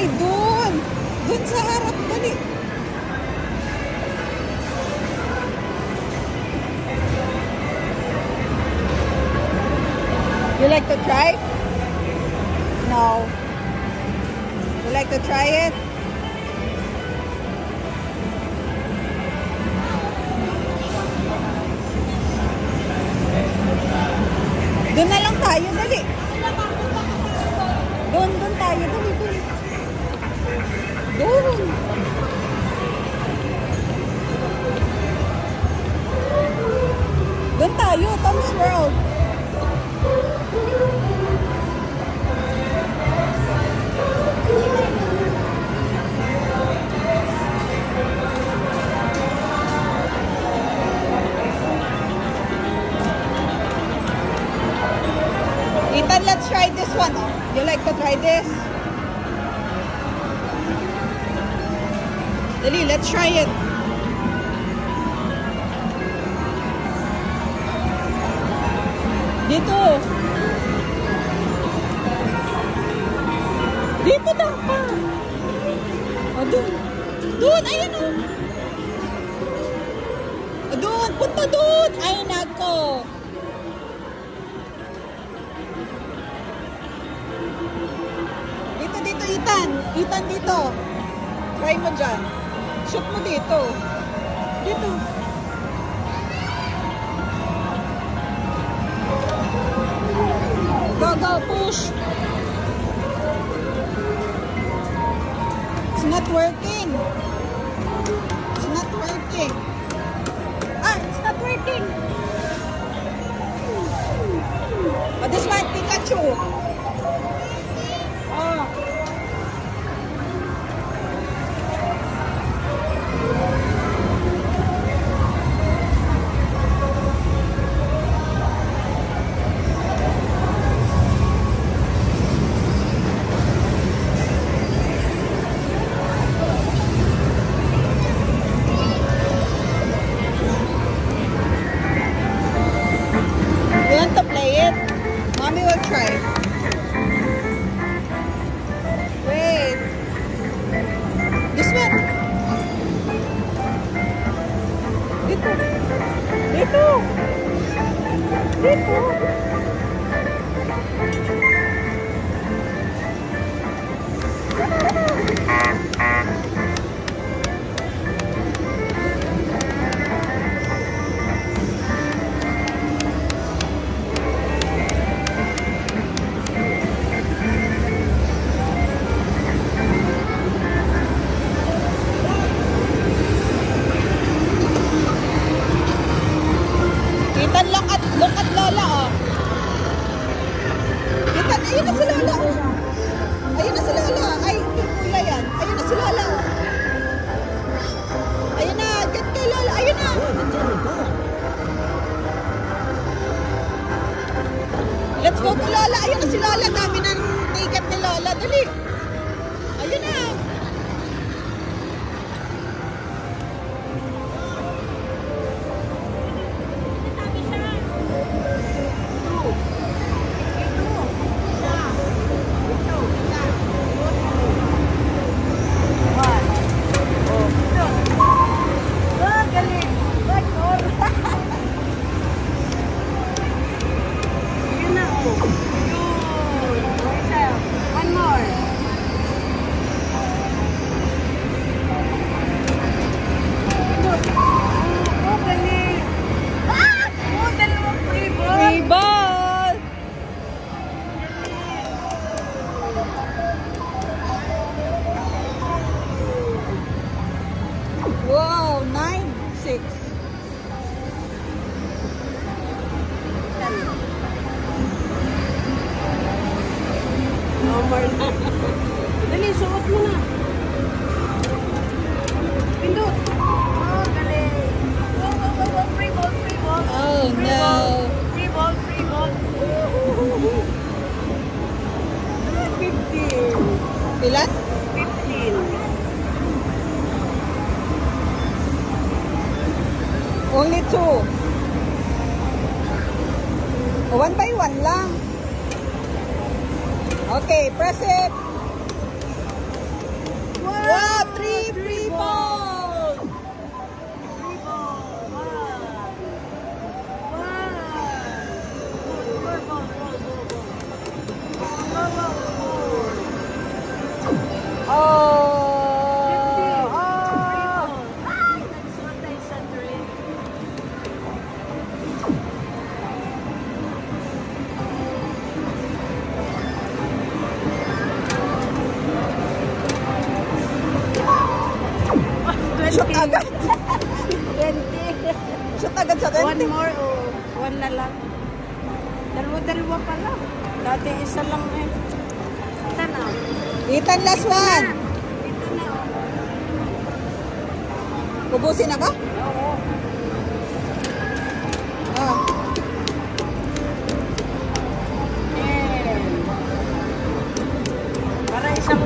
Ay, dun! Dun sa harap, dali. You like to try? No. You like to try it? Doon na lang tayo, dali. Doon tayo, dali, dali. Doon. Doon tayo, Tom's World. Ethan, let's try this one. You like to try this? Dali, let's try it. Dito. Dito dapat. O, doon. Doon, ayun o. O, doon, punta doon. Ay, nako. Dito, Ethan. Ethan, dito. Try mo dyan. Shoot mo dito. Dito. Go, push. It's not working. It's not working. Ah, it's not working. Oh, this one, Pikachu. Oh. Mommy will try. Wait. This one. Dito. Dito. Dito. Ethan, look at Lola, oh. Ethan, ayun na si Lola, oh. Ayun na si Lola. Ay, kuya yan. Ayun na si Lola, oh. Ayun na, get kay Lola. Ayun na. Let's go to Lola. Ayun na si Lola. Dami ng ticket ni Lola. Dali. Ayun na. One more. Free ball. Wow, 9-6. No more na. Dali, suot mo na. Pindot. Oh, dali. Go. Free ball. Oh, no. Free ball. 15. Ilan? 15. Only 2. One by one lang. Okay, press it. Oh! Oh! Ay, that's what I said, Ray. Shoot agad. 20. Shoot agad sa One 20. more o one na lang. Dalawa pa lang. Dati isa lang eh. Ito na. Ethan, last one. Ito na. Ubusin na ba? Oo. Oh. Para isang